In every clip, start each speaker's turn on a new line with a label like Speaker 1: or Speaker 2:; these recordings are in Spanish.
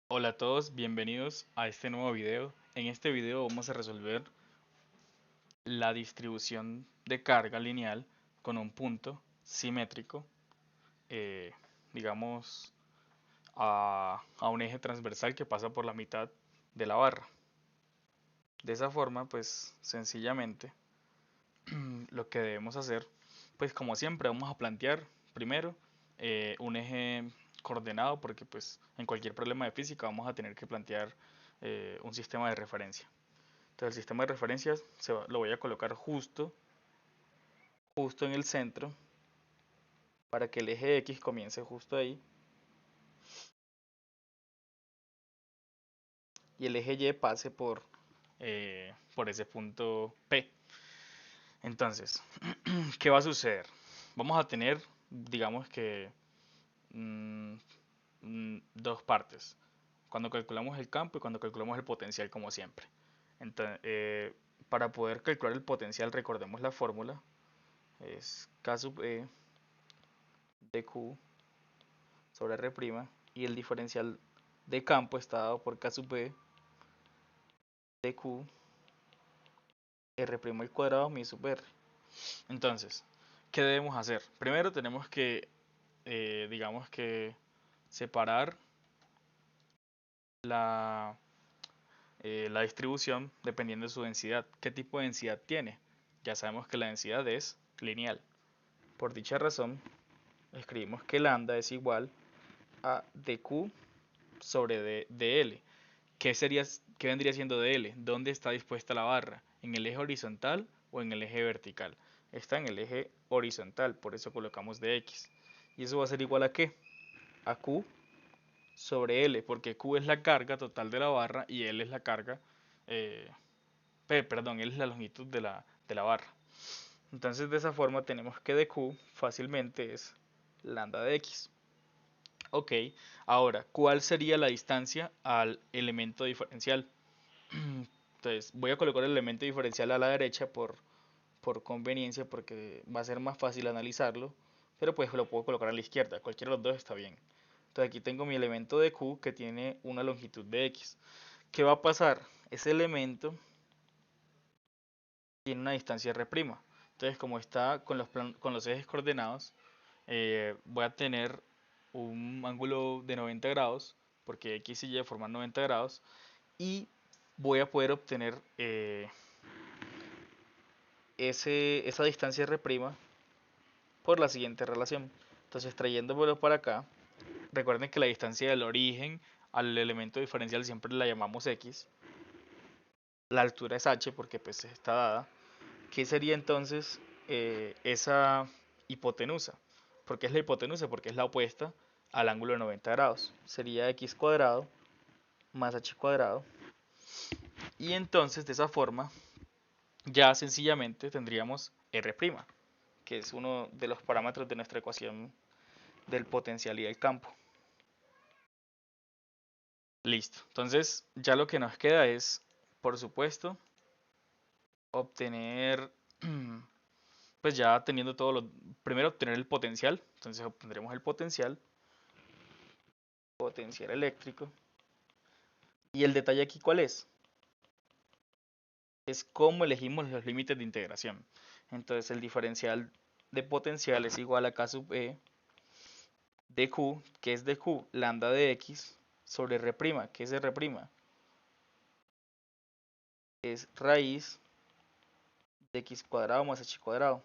Speaker 1: Hola a todos, bienvenidos a este nuevo video. En este video vamos a resolver la distribución de carga lineal con un punto simétrico, eh, digamos, a un eje transversal que pasa por la mitad de la barra. De esa forma, pues sencillamente lo que debemos hacer, pues como siempre vamos a plantear primero un eje coordenado porque pues en cualquier problema de física vamos a tener que plantear un sistema de referencia. Entonces el sistema de referencias lo voy a colocar justo en el centro para que el eje X comience justo ahí y el eje Y pase por ese punto P. Entonces, ¿qué va a suceder? Vamos a tener, digamos que, mm, dos partes. Cuando calculamos el campo y cuando calculamos el potencial, como siempre. Entonces, para poder calcular el potencial, recordemos la fórmula. Es K sub E de Q sobre R' y el diferencial de campo está dado por K sub B de Q R' al cuadrado mi sub R. Entonces, ¿qué debemos hacer? Primero tenemos que, digamos que, separar la, la distribución dependiendo de su densidad. ¿Qué tipo de densidad tiene? Ya sabemos que la densidad es lineal. Por dicha razón, escribimos que lambda es igual a dq sobre dl. ¿Qué vendría siendo dl? ¿Dónde está dispuesta la barra? ¿En el eje horizontal o en el eje vertical? Está en el eje horizontal, por eso colocamos dx. ¿Y eso va a ser igual a qué? A q sobre l, porque q es la carga total de la barra y l es la carga, eh, perdón, l es la longitud de la barra. Entonces de esa forma tenemos que dq fácilmente es lambda de x. Ok, ahora, ¿cuál sería la distancia al elemento diferencial? Entonces, voy a colocar el elemento diferencial a la derecha por conveniencia, porque va a ser más fácil analizarlo, pero pues lo puedo colocar a la izquierda, cualquiera de los dos está bien. Entonces aquí tengo mi elemento de Q que tiene una longitud de X. ¿Qué va a pasar? Ese elemento tiene una distancia R'. Entonces, como está con los ejes coordenados, voy a tener un ángulo de 90 grados, porque X y Y forman 90 grados, y voy a poder obtener esa distancia R' por la siguiente relación. Entonces, trayéndolo para acá, recuerden que la distancia del origen al elemento diferencial siempre la llamamos X. La altura es H porque pues está dada. ¿Qué sería entonces esa hipotenusa? ¿Por qué es la hipotenusa? Porque es la opuesta al ángulo de 90 grados. Sería x cuadrado más h cuadrado. Y entonces de esa forma ya sencillamente tendríamos R', que es uno de los parámetros de nuestra ecuación del potencial y del campo. Listo. Entonces ya lo que nos queda es, por supuesto, obtener, pues ya teniendo todo lo, primero obtener el potencial. Entonces obtendremos el potencial eléctrico. Y el detalle aquí, ¿cuál es? Es cómo elegimos los límites de integración. Entonces el diferencial de potencial es igual a K sub E de Q, que es de Q, lambda de X, sobre R', que es R', es raíz de X cuadrado más H cuadrado.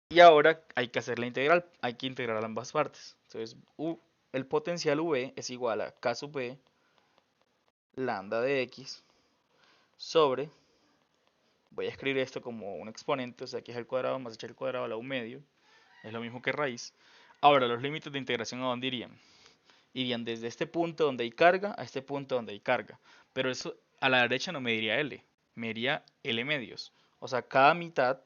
Speaker 1: Y ahora hay que hacer la integral, hay que integrar ambas partes. Entonces el potencial V es igual a K sub E lambda de X sobre, voy a escribir esto como un exponente, o sea, aquí es el cuadrado más h al cuadrado a la 1 medio, es lo mismo que raíz. Ahora, los límites de integración, ¿a dónde irían? Irían desde este punto donde hay carga a este punto donde hay carga. Pero eso a la derecha no me diría L, me diría L medios. O sea, cada mitad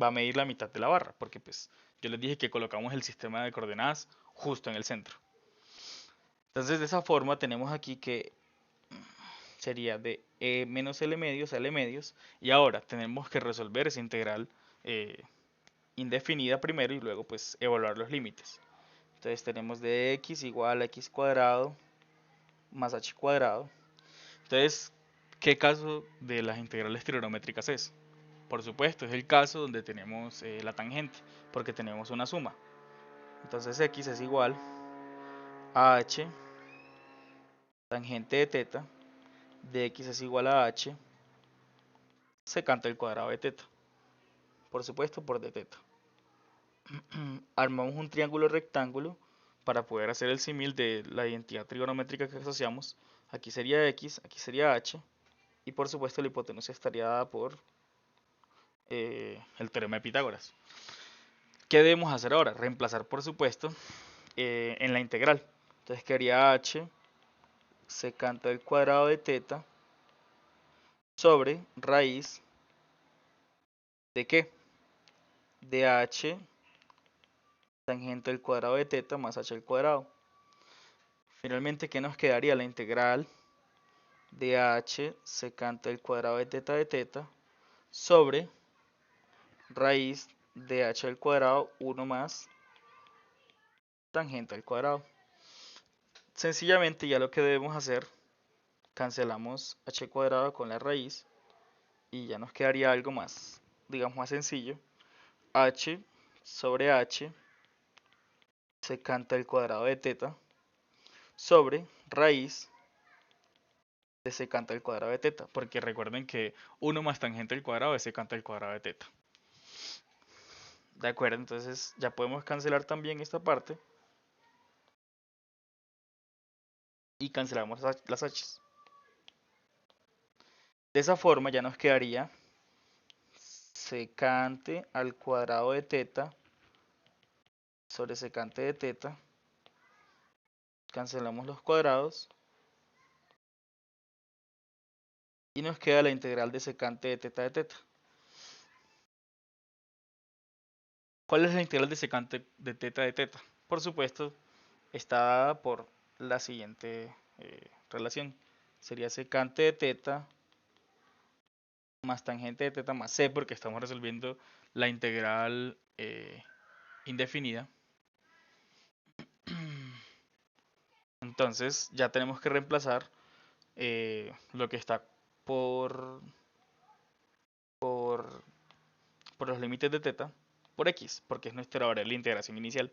Speaker 1: va a medir la mitad de la barra, porque pues yo les dije que colocamos el sistema de coordenadas justo en el centro. Entonces de esa forma tenemos aquí que sería de E menos L medios a L medios. Y ahora tenemos que resolver esa integral indefinida primero y luego pues evaluar los límites. Entonces tenemos de x igual a x cuadrado más h cuadrado. Entonces, ¿qué caso de las integrales trigonométricas es? Por supuesto, es el caso donde tenemos la tangente, porque tenemos una suma. Entonces x es igual a h tangente de teta, de x es igual a h secante al cuadrado de teta. Por supuesto, por d teta. Armamos un triángulo rectángulo para poder hacer el símil de la identidad trigonométrica que asociamos. Aquí sería x, aquí sería h, y por supuesto la hipotenusa estaría dada por el teorema de Pitágoras. ¿Qué debemos hacer ahora? Reemplazar, por supuesto, en la integral. Entonces quedaría h secante al cuadrado de teta sobre raíz de ¿qué? De h tangente al cuadrado de teta más h al cuadrado. Finalmente, ¿qué nos quedaría? La integral de h secante al cuadrado de teta sobre raíz de h al cuadrado 1 más tangente al cuadrado. Sencillamente ya lo que debemos hacer, cancelamos h cuadrado con la raíz y ya nos quedaría algo más, digamos más sencillo, h sobre h secante al cuadrado de teta sobre raíz de secante al cuadrado de teta, porque recuerden que 1 más tangente al cuadrado es secante al cuadrado de teta. De acuerdo, entonces ya podemos cancelar también esta parte y cancelamos las h's. De esa forma ya nos quedaría secante al cuadrado de teta sobre secante de teta. Cancelamos los cuadrados y nos queda la integral de secante de teta de teta. ¿Cuál es la integral de secante de teta de teta? Por supuesto, está dada por la siguiente relación. Sería secante de teta más tangente de teta más c, porque estamos resolviendo la integral indefinida. Entonces ya tenemos que reemplazar lo que está por, por, por los límites de teta por x, porque es nuestra variable de integración inicial.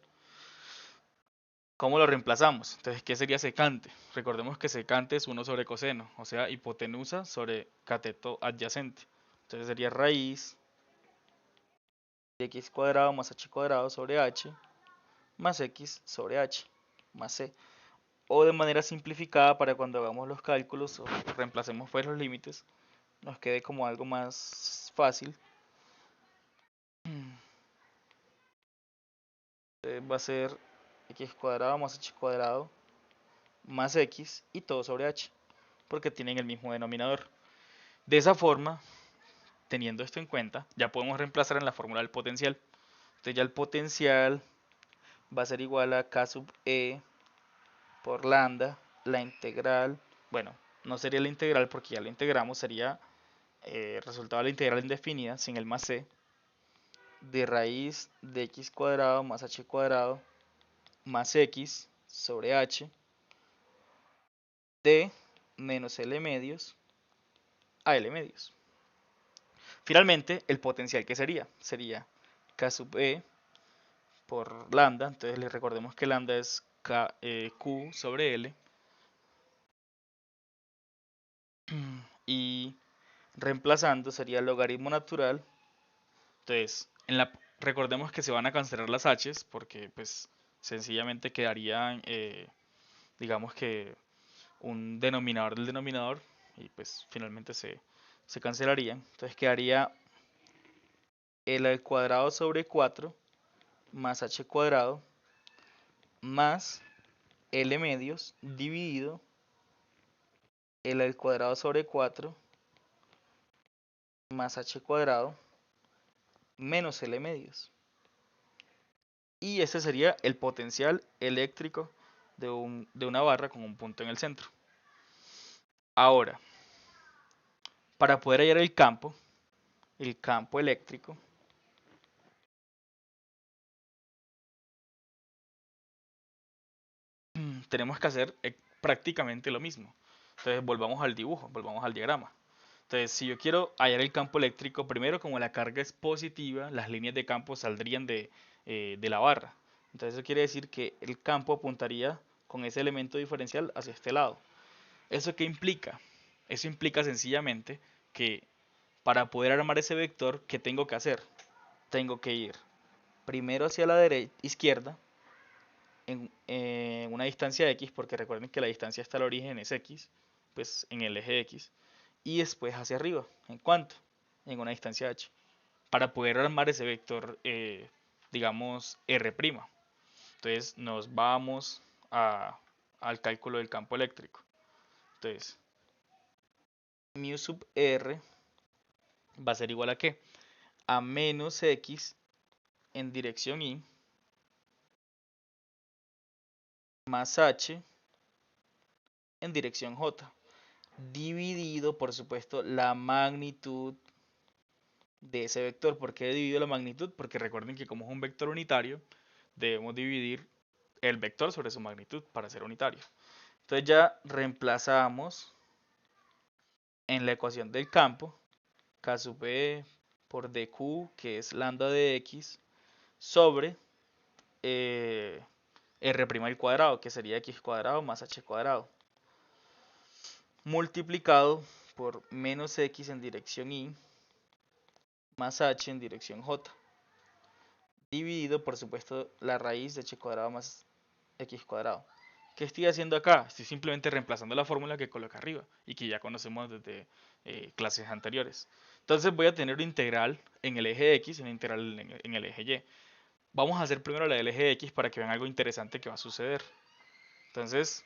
Speaker 1: ¿Cómo lo reemplazamos? Entonces, ¿qué sería secante? Recordemos que secante es 1 sobre coseno, o sea, hipotenusa sobre cateto adyacente. Entonces sería raíz de x cuadrado más h cuadrado sobre h más x sobre h más c. O de manera simplificada, para cuando hagamos los cálculos o reemplacemos pues los límites, nos quede como algo más fácil. Entonces va a ser x cuadrado más h cuadrado más x y todo sobre h, porque tienen el mismo denominador. De esa forma, teniendo esto en cuenta, ya podemos reemplazar en la fórmula del potencial. Entonces ya el potencial va a ser igual a k sub e por lambda, la integral, bueno, no sería la integral porque ya lo integramos, sería resultado de la integral indefinida sin el más c, de raíz de x cuadrado más h cuadrado más x sobre h de menos L medios a L medios. Finalmente, el potencial que sería K sub E por lambda, entonces les recordemos que lambda es Q sobre L, y reemplazando sería el logaritmo natural. Entonces, recordemos que se van a cancelar las h's porque pues sencillamente quedaría, digamos que un denominador del denominador y pues finalmente se cancelaría. Entonces quedaría L al cuadrado sobre 4 más h cuadrado más L medios dividido L al cuadrado sobre 4 más h cuadrado menos L medios. Y ese sería el potencial eléctrico de una barra con un punto en el centro. Ahora, para poder hallar el campo eléctrico, tenemos que hacer prácticamente lo mismo. Entonces volvamos al dibujo, volvamos al diagrama. Entonces, si yo quiero hallar el campo eléctrico, primero como la carga es positiva, las líneas de campo saldrían de la barra. Entonces eso quiere decir que el campo apuntaría con ese elemento diferencial hacia este lado. ¿Eso qué implica? Eso implica sencillamente que para poder armar ese vector, ¿qué tengo que hacer? Tengo que ir primero hacia la izquierda en una distancia x, porque recuerden que la distancia hasta el origen es x, pues en el eje x, y después hacia arriba. ¿En cuánto? En una distancia h, para poder armar ese vector, digamos, r'. Entonces nos vamos al cálculo del campo eléctrico. Entonces, mu sub r va a ser igual a ¿qué? A menos x en dirección y más h en dirección j, dividido, por supuesto, la magnitud de ese vector. ¿Por qué he dividido la magnitud? Porque recuerden que como es un vector unitario, debemos dividir el vector sobre su magnitud para ser unitario. Entonces ya reemplazamos en la ecuación del campo k sub e por dq, que es lambda de x, sobre r' al cuadrado, que sería x cuadrado más h cuadrado, multiplicado por menos x en dirección y más h en dirección j, dividido, por supuesto, la raíz de h cuadrado más x cuadrado. ¿Qué estoy haciendo acá? Estoy simplemente reemplazando la fórmula que coloca arriba y que ya conocemos desde clases anteriores. Entonces voy a tener un integral en el eje x y un integral en el eje y. Vamos a hacer primero la del eje x para que vean algo interesante que va a suceder. Entonces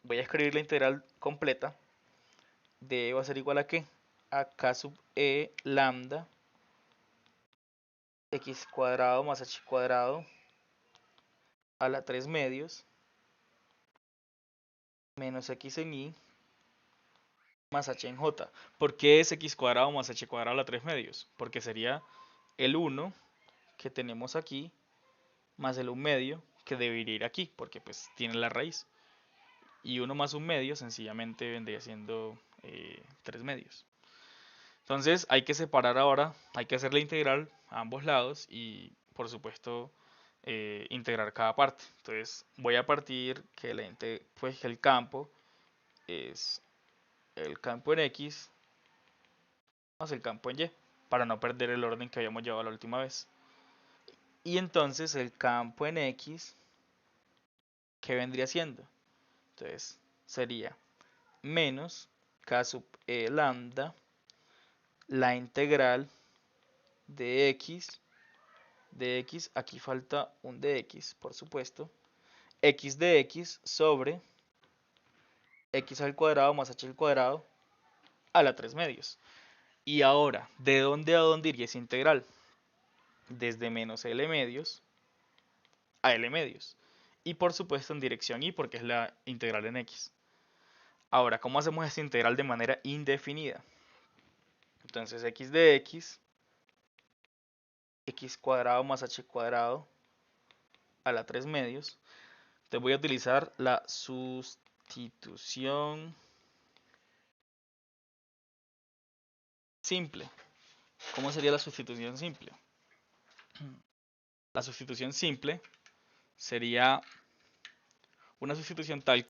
Speaker 1: voy a escribir la integral completa de e va a ser igual a ¿qué? A k sub e lambda x cuadrado más h cuadrado a la 3 medios menos x en y más h en j. ¿Por qué es x cuadrado más h cuadrado a la 3 medios? Porque sería el 1 que tenemos aquí más el 1 medio que debería ir aquí, porque pues tiene la raíz. Y 1 más 1 medio sencillamente vendría siendo 3 medios. Entonces hay que separar ahora, hay que hacer la integral a ambos lados y por supuesto integrar cada parte. Entonces voy a partir que pues, el campo es el campo en x más el campo en y, para no perder el orden que habíamos llevado la última vez. Y entonces el campo en x, ¿qué vendría siendo? Entonces sería menos k sub e lambda, la integral de x, aquí falta un de x, por supuesto, x de x sobre x al cuadrado más h al cuadrado a la 3 medios. Y ahora, ¿de dónde a dónde iría esa integral? Desde menos L medios a L medios. Y por supuesto en dirección y, porque es la integral en x. Ahora, ¿cómo hacemos esta integral de manera indefinida? Entonces x de x, x cuadrado más h cuadrado a la 3 medios. Entonces voy a utilizar la sustitución simple. ¿Cómo sería la sustitución simple? La sustitución simple sería una sustitución tal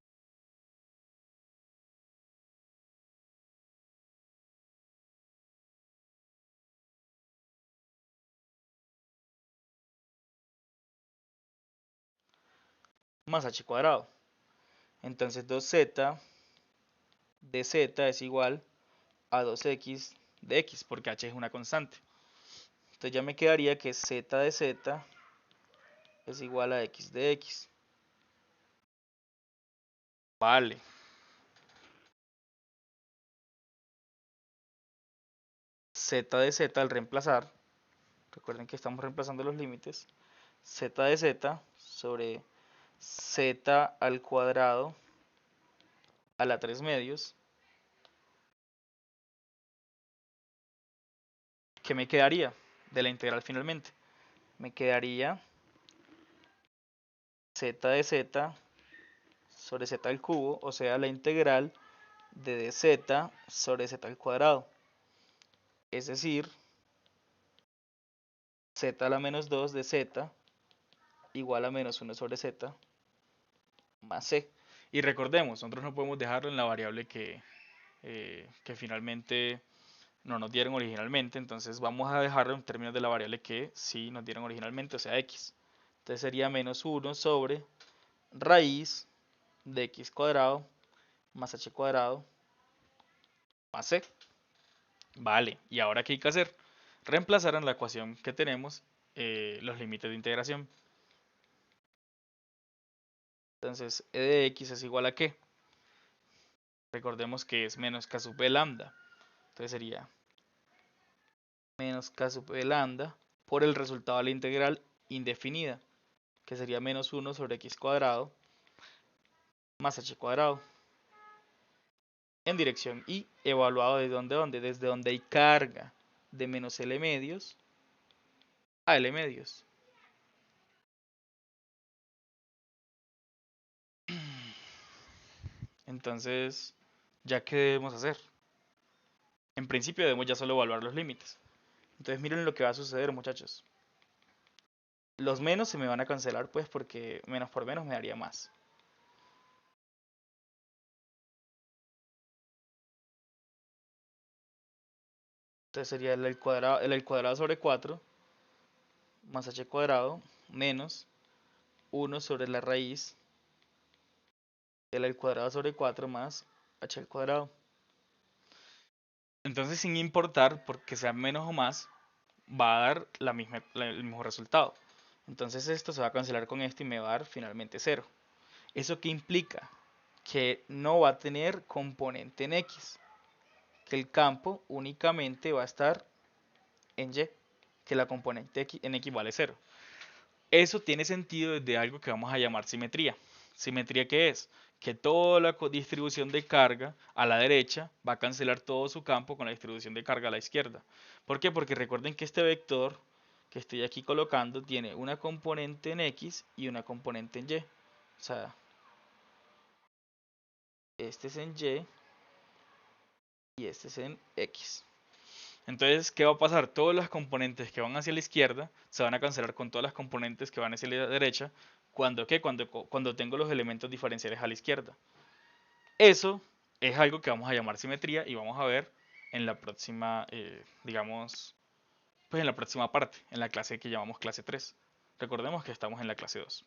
Speaker 1: más h cuadrado. Entonces 2z de z es igual a 2x de x, porque h es una constante. Entonces ya me quedaría que z de z es igual a x de x. Vale. Z de z al reemplazar, recuerden que estamos reemplazando los límites, z de z sobre z al cuadrado a la 3 medios, ¿qué me quedaría de la integral finalmente? Me quedaría z de z sobre z al cubo, o sea, la integral de dz sobre z al cuadrado. Es decir, z a la menos 2 de z igual a menos 1 sobre z más c. Y recordemos, nosotros no podemos dejarlo en la variable que finalmente no nos dieron originalmente, entonces vamos a dejarlo en términos de la variable que sí nos dieron originalmente, o sea, x. Entonces sería menos 1 sobre raíz de x cuadrado más h cuadrado más c. Vale, ¿y ahora qué hay que hacer? Reemplazar en la ecuación que tenemos los límites de integración. Entonces, e de x es igual a ¿qué? Recordemos que es menos k sub b lambda. Entonces sería menos k sub b lambda por el resultado de la integral indefinida, que sería menos 1 sobre x cuadrado más h cuadrado en dirección y evaluado desde donde, desde donde hay carga de menos L medios a L medios. Entonces, ¿ya qué debemos hacer? En principio debemos ya solo evaluar los límites. Entonces miren lo que va a suceder, muchachos. Los menos se me van a cancelar pues porque menos por menos me daría más. Entonces sería el cuadrado sobre 4 más h cuadrado menos 1 sobre la raíz del al cuadrado sobre 4 más h al cuadrado. Entonces, sin importar porque sea menos o más, va a dar el mismo resultado. Entonces esto se va a cancelar con esto y me va a dar finalmente 0. ¿Eso qué implica? Que no va a tener componente en x, que el campo únicamente va a estar en y, que la componente en x vale 0. Eso tiene sentido desde algo que vamos a llamar simetría. ¿Simetría qué es? Que toda la distribución de carga a la derecha va a cancelar todo su campo con la distribución de carga a la izquierda. ¿Por qué? Porque recuerden que este vector que estoy aquí colocando tiene una componente en x y una componente en y. O sea, este es en y y este es en x. Entonces, ¿qué va a pasar? Todas las componentes que van hacia la izquierda se van a cancelar con todas las componentes que van hacia la derecha. ¿Cuándo qué? Cuando tengo los elementos diferenciales a la izquierda. Eso es algo que vamos a llamar simetría y vamos a ver en la próxima, digamos, pues en la próxima parte, en la clase que llamamos clase 3. Recordemos que estamos en la clase 2.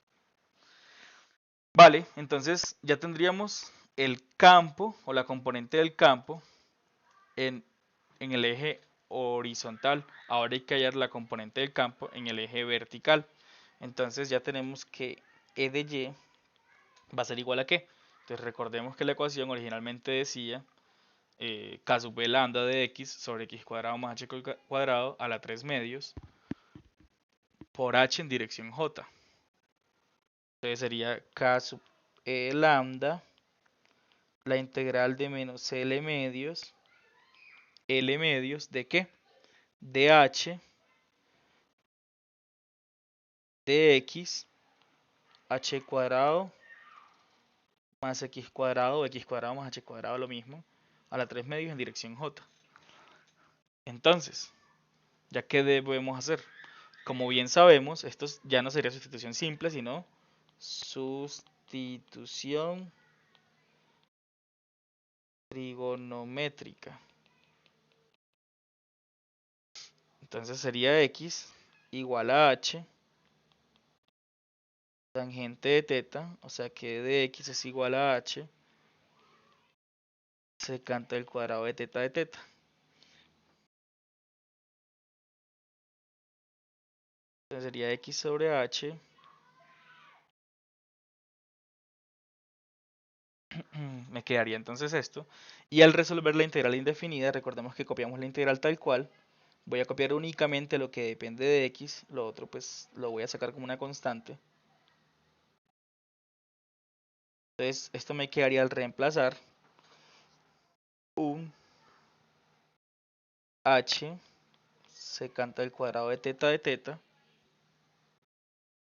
Speaker 1: Vale, entonces ya tendríamos el campo o la componente del campo en el eje horizontal. Ahora hay que hallar la componente del campo en el eje vertical. Entonces ya tenemos que E de Y va a ser igual a ¿qué? Entonces recordemos que la ecuación originalmente decía k sub b lambda de x sobre x cuadrado más h cuadrado a la 3 medios por h en dirección j. Entonces sería k sub e lambda, la integral de menos L medios ¿de qué? De h de x h cuadrado más x cuadrado más h cuadrado lo mismo a la 3 medios en dirección j. Entonces, ¿ya qué debemos hacer? Como bien sabemos, esto ya no sería sustitución simple, sino sustitución trigonométrica. Entonces sería x igual a h tangente de teta, o sea que de x es igual a h secante al cuadrado de teta de teta. Entonces sería x sobre h me quedaría entonces esto. Y al resolver la integral indefinida, recordemos que copiamos la integral tal cual. Voy a copiar únicamente lo que depende de x, lo otro pues lo voy a sacar como una constante. Entonces esto me quedaría al reemplazar un h secante al cuadrado de teta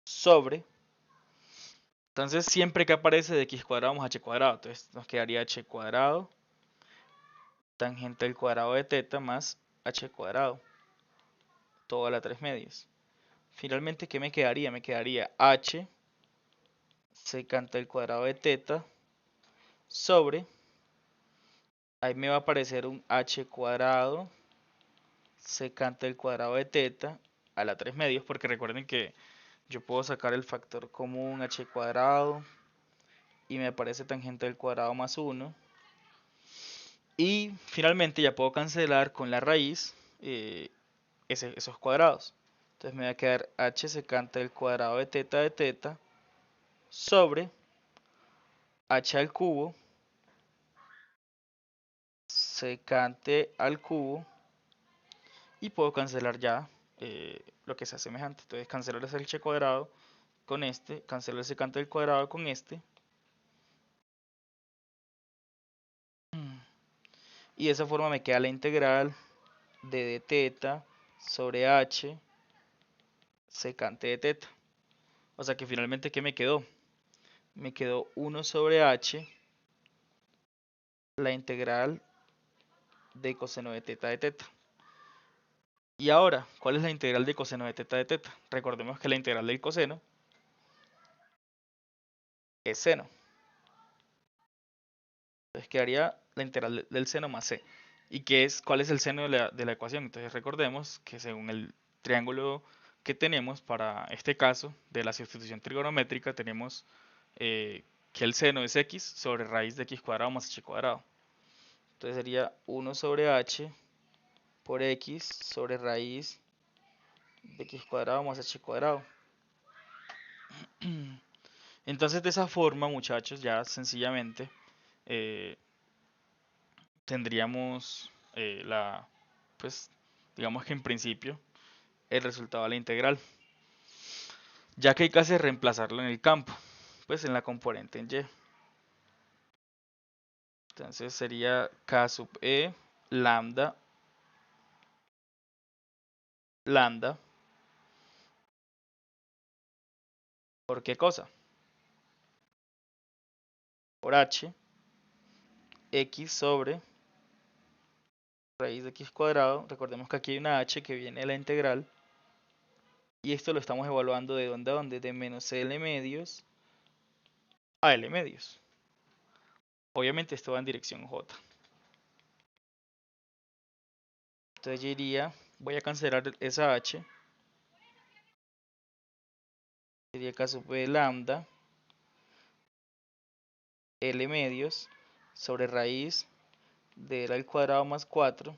Speaker 1: sobre Entonces siempre que aparece de x cuadrado más h cuadrado, entonces nos quedaría h cuadrado tangente al cuadrado de teta más h cuadrado, todo a la 3 medios. Finalmente, ¿qué me quedaría? Me quedaría h secante al cuadrado de teta sobre, ahí me va a aparecer un h cuadrado secante al cuadrado de teta a la 3 medios, porque recuerden que yo puedo sacar el factor común h cuadrado y me aparece tangente al cuadrado más 1. Y finalmente ya puedo cancelar con la raíz esos cuadrados. Entonces me va a quedar h secante al cuadrado de teta sobre h al cubo secante al cubo, y puedo cancelar ya lo que sea semejante. Entonces cancelo el h cuadrado con este, cancelo el secante al cuadrado con este, y de esa forma me queda la integral de teta sobre h secante de teta. O sea que finalmente, ¿qué me quedó? Me quedó 1 sobre h, la integral de coseno de teta. Y ahora, ¿cuál es la integral de coseno de teta? Recordemos que la integral del coseno es seno. Entonces quedaría la integral del seno más c. ¿Y cuál es el seno de la ecuación? Entonces recordemos que según el triángulo que tenemos para este caso de la sustitución trigonométrica, tenemos que el seno es x sobre raíz de x cuadrado más h cuadrado. Entonces sería 1 sobre h por x sobre raíz de x cuadrado más h cuadrado. Entonces de esa forma, muchachos, ya sencillamente eh, tendríamos pues digamos que en principio el resultado de la integral, ya que hay que hacer reemplazarlo en el campo, pues en la componente en y. Entonces sería k sub e lambda ¿por qué cosa? Por h x sobre raíz de x cuadrado. Recordemos que aquí hay una h que viene de la integral, y esto lo estamos evaluando de dónde a dónde, de menos l medios a l medios. Obviamente esto va en dirección j. Entonces yo iría, voy a cancelar esa h, sería k sub e lambda l medios sobre raíz de l al cuadrado más 4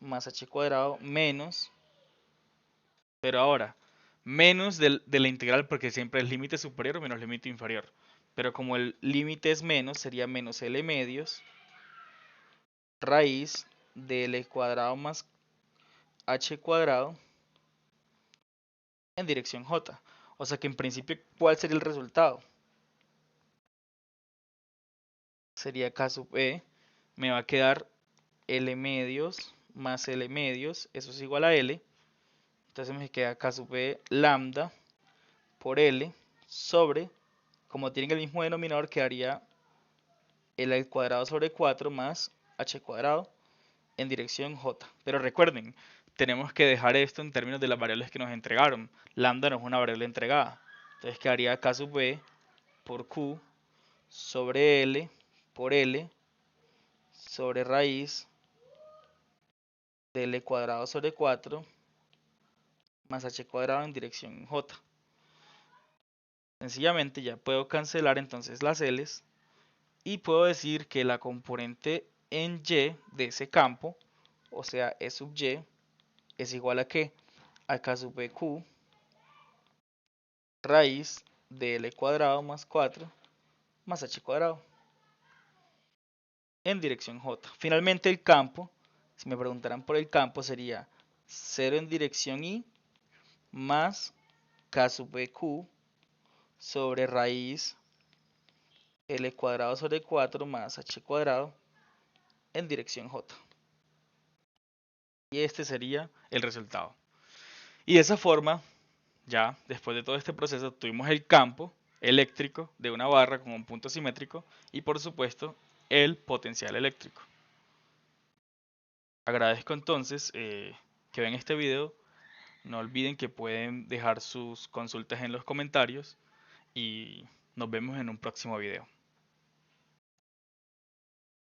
Speaker 1: más h cuadrado menos, pero ahora, menos de la integral, porque siempre es límite superior menos límite inferior. Pero como el límite es menos, sería menos l medios raíz de l cuadrado más h cuadrado en dirección j. O sea que en principio, ¿cuál sería el resultado? Sería k sub e, me va a quedar l medios más l medios, eso es igual a l. Entonces me queda k sub e lambda por l sobre, como tienen el mismo denominador, quedaría l al cuadrado sobre 4 más h cuadrado en dirección j. Pero recuerden, tenemos que dejar esto en términos de las variables que nos entregaron. Lambda no es una variable entregada. Entonces quedaría k sub e por q sobre l por l sobre raíz de l cuadrado sobre 4 más h cuadrado en dirección j. Sencillamente ya puedo cancelar entonces las l's y puedo decir que la componente en y de ese campo, o sea e sub y, es igual a ¿qué? A k sub e q raíz de l cuadrado más 4 más h cuadrado en dirección j. Finalmente el campo, si me preguntaran por el campo, sería 0 en dirección y más k sub e q sobre raíz l cuadrado sobre 4 más h cuadrado en dirección j. Y este sería el resultado. Y de esa forma, ya después de todo este proceso, tuvimos el campo, eléctrico de una barra con un punto simétrico y por supuesto el potencial eléctrico. Agradezco entonces que ven este video. No olviden que pueden dejar sus consultas en los comentarios y nos vemos en un próximo video.